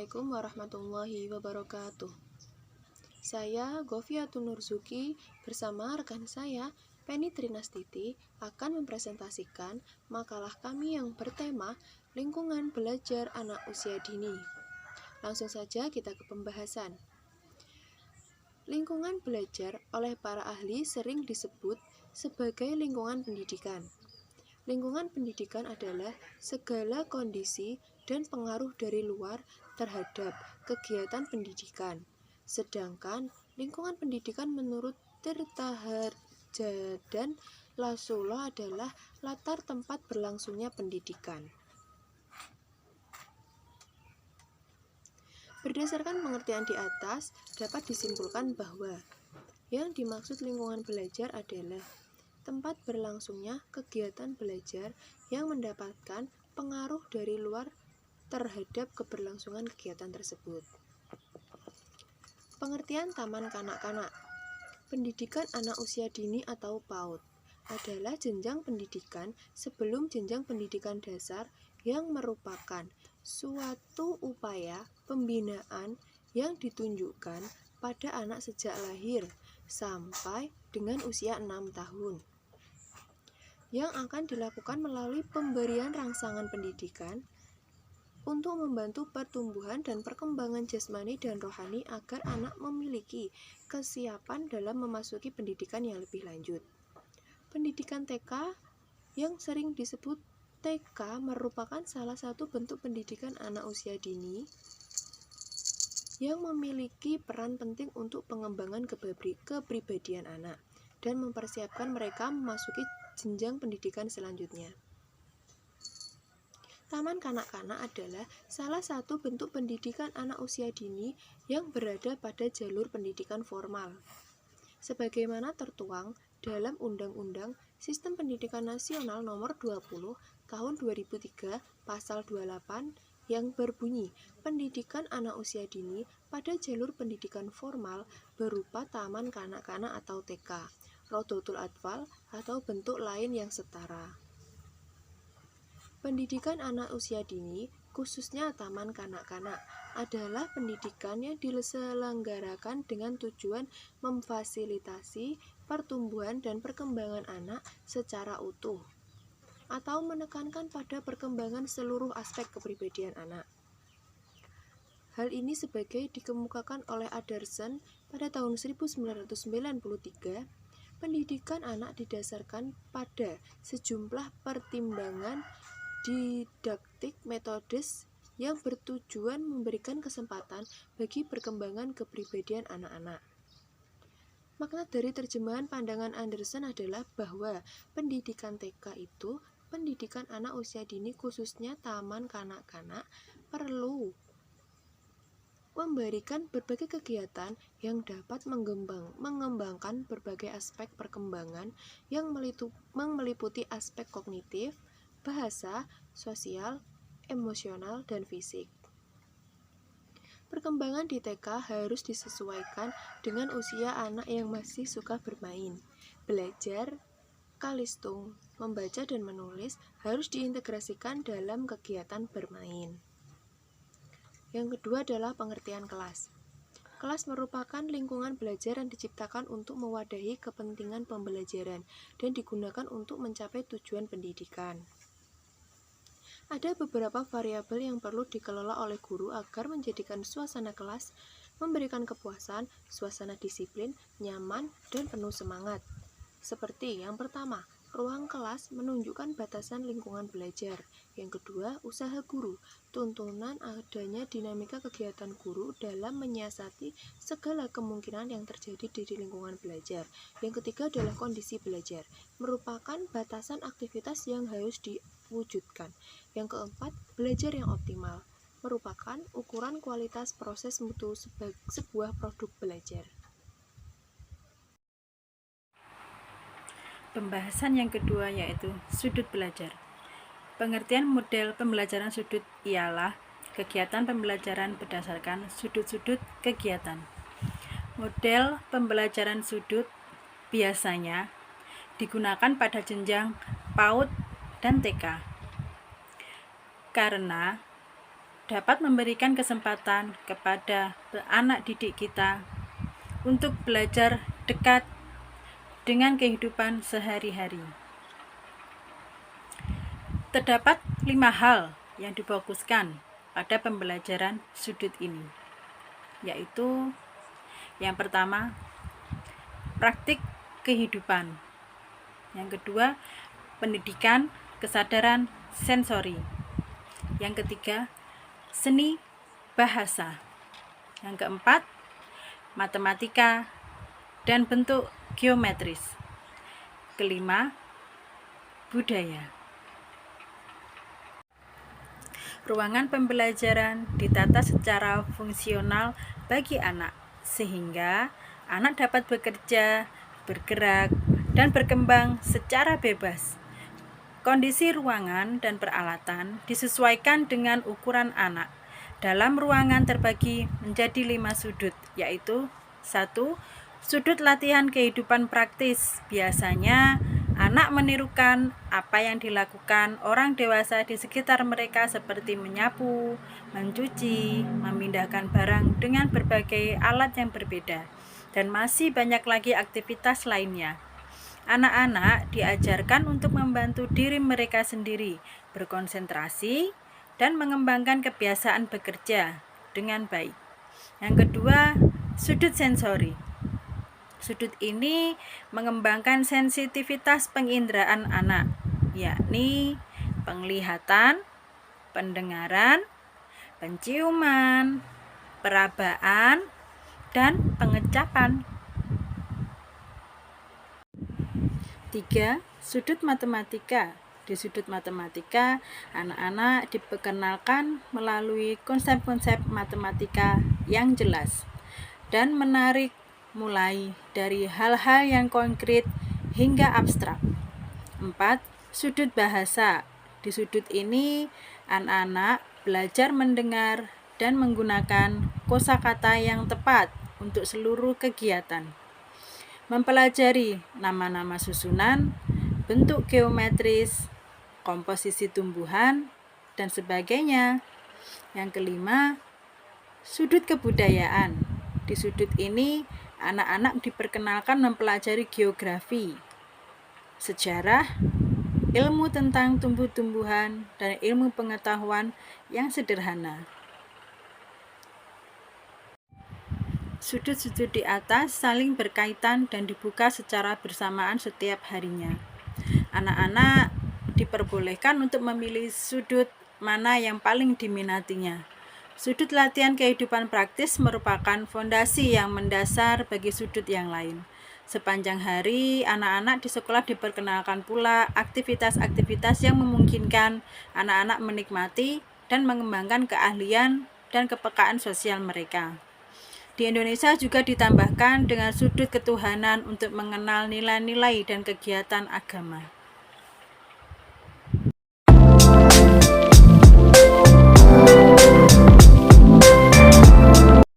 Assalamualaikum warahmatullahi wabarakatuh. Saya Goviatun Nurzuki bersama rekan saya Penny Trinastiti akan mempresentasikan makalah kami yang bertema lingkungan belajar anak usia dini. Langsung saja kita ke pembahasan. Lingkungan belajar oleh para ahli sering disebut sebagai lingkungan pendidikan. Lingkungan pendidikan adalah segala kondisi dan pengaruh dari luar terhadap kegiatan pendidikan. Sedangkan lingkungan pendidikan menurut Tirta Harja dan Lassullah adalah latar tempat berlangsungnya pendidikan. Berdasarkan pengertian di atas, dapat disimpulkan bahwa yang dimaksud lingkungan belajar adalah tempat berlangsungnya kegiatan belajar yang mendapatkan pengaruh dari luar terhadap keberlangsungan kegiatan tersebut. Pengertian taman kanak-kanak. Pendidikan anak usia dini atau PAUD adalah jenjang pendidikan sebelum jenjang pendidikan dasar yang merupakan suatu upaya pembinaan yang ditunjukkan pada anak sejak lahir sampai dengan usia 6 tahun. Yang akan dilakukan melalui pemberian rangsangan pendidikan untuk membantu pertumbuhan dan perkembangan jasmani dan rohani agar anak memiliki kesiapan dalam memasuki pendidikan yang lebih lanjut. Pendidikan TK yang sering disebut TK merupakan salah satu bentuk pendidikan anak usia dini yang memiliki peran penting untuk pengembangan kepribadian anak dan mempersiapkan mereka memasuki jenjang pendidikan selanjutnya. Taman kanak-kanak adalah salah satu bentuk pendidikan anak usia dini yang berada pada jalur pendidikan formal. Sebagaimana tertuang dalam Undang-Undang Sistem Pendidikan Nasional Nomor 20 Tahun 2003 Pasal 28 yang berbunyi, pendidikan anak usia dini pada jalur pendidikan formal berupa taman kanak-kanak atau TK, Rodotul Atfal atau bentuk lain yang setara. Pendidikan anak usia dini, khususnya taman kanak-kanak, adalah pendidikan yang diselenggarakan dengan tujuan memfasilitasi pertumbuhan dan perkembangan anak secara utuh, atau menekankan pada perkembangan seluruh aspek kepribadian anak. Hal ini sebagai dikemukakan oleh Anderson pada tahun 1993, pendidikan anak didasarkan pada sejumlah pertimbangan didaktik metodes yang bertujuan memberikan kesempatan bagi perkembangan kepribadian anak-anak. Makna dari terjemahan pandangan Anderson adalah bahwa pendidikan TK itu pendidikan anak usia dini khususnya taman kanak-kanak perlu memberikan berbagai kegiatan yang dapat mengembangkan berbagai aspek perkembangan yang meliputi aspek kognitif, bahasa, sosial, emosional, dan fisik. Perkembangan di TK harus disesuaikan dengan usia anak yang masih suka bermain. Belajar, kalistung, membaca dan menulis harus diintegrasikan dalam kegiatan bermain. Yang kedua adalah pengertian kelas. Kelas merupakan lingkungan belajar yang diciptakan untuk mewadahi kepentingan pembelajaran dan digunakan untuk mencapai tujuan pendidikan. Ada beberapa variabel yang perlu dikelola oleh guru agar menjadikan suasana kelas memberikan kepuasan, suasana disiplin, nyaman, dan penuh semangat. Seperti yang pertama, ruang kelas menunjukkan batasan lingkungan belajar. Yang kedua, usaha guru, tuntunan adanya dinamika kegiatan guru dalam menyiasati segala kemungkinan yang terjadi di lingkungan belajar. Yang ketiga adalah kondisi belajar, merupakan batasan aktivitas yang harus diwujudkan. Yang keempat, belajar yang optimal, merupakan ukuran kualitas proses mutu sebuah produk belajar. Pembahasan yang kedua yaitu sudut belajar. Pengertian model pembelajaran sudut ialah kegiatan pembelajaran berdasarkan sudut-sudut kegiatan. Model pembelajaran sudut biasanya digunakan pada jenjang PAUD dan TK karena dapat memberikan kesempatan kepada anak didik kita untuk belajar dekat dengan kehidupan sehari-hari. Terdapat 5 hal yang difokuskan pada pembelajaran sudut ini, yaitu yang pertama, praktik kehidupan. Yang kedua, pendidikan kesadaran sensori. Yang ketiga, seni bahasa. Yang keempat, matematika dan bentuk geometris. Kelima, budaya. Ruangan pembelajaran ditata secara fungsional bagi anak, sehingga anak dapat bekerja, bergerak, dan berkembang secara bebas. Kondisi ruangan dan peralatan disesuaikan dengan ukuran anak. Dalam ruangan terbagi menjadi 5 sudut, yaitu 1. Sudut latihan kehidupan praktis. Biasanya anak menirukan apa yang dilakukan orang dewasa di sekitar mereka seperti menyapu, mencuci, memindahkan barang dengan berbagai alat yang berbeda, dan masih banyak lagi aktivitas lainnya. Anak-anak diajarkan untuk membantu diri mereka sendiri, berkonsentrasi, dan mengembangkan kebiasaan bekerja dengan baik. Yang kedua, sudut sensori. Sudut ini mengembangkan sensitivitas penginderaan anak, yakni penglihatan, pendengaran, penciuman, perabaan, dan pengecapan. 3. Sudut matematika. Di sudut matematika, anak-anak diperkenalkan melalui konsep-konsep matematika yang jelas dan menarik, mulai dari hal-hal yang konkret hingga abstrak. 4. Sudut bahasa. Di sudut ini, anak-anak belajar mendengar dan menggunakan kosakata yang tepat untuk seluruh kegiatan. Mempelajari nama-nama susunan, bentuk geometris, komposisi tumbuhan, dan sebagainya. Yang kelima, sudut kebudayaan. Di sudut ini, anak-anak diperkenalkan mempelajari geografi, sejarah, ilmu tentang tumbuh-tumbuhan, dan ilmu pengetahuan yang sederhana. Sudut-sudut di atas saling berkaitan dan dibuka secara bersamaan setiap harinya. Anak-anak diperbolehkan untuk memilih sudut mana yang paling diminatinya. Sudut latihan kehidupan praktis merupakan fondasi yang mendasar bagi sudut yang lain. Sepanjang hari, anak-anak di sekolah diperkenalkan pula aktivitas-aktivitas yang memungkinkan anak-anak menikmati dan mengembangkan keahlian dan kepekaan sosial mereka. Di Indonesia juga ditambahkan dengan sudut ketuhanan untuk mengenal nilai-nilai dan kegiatan agama.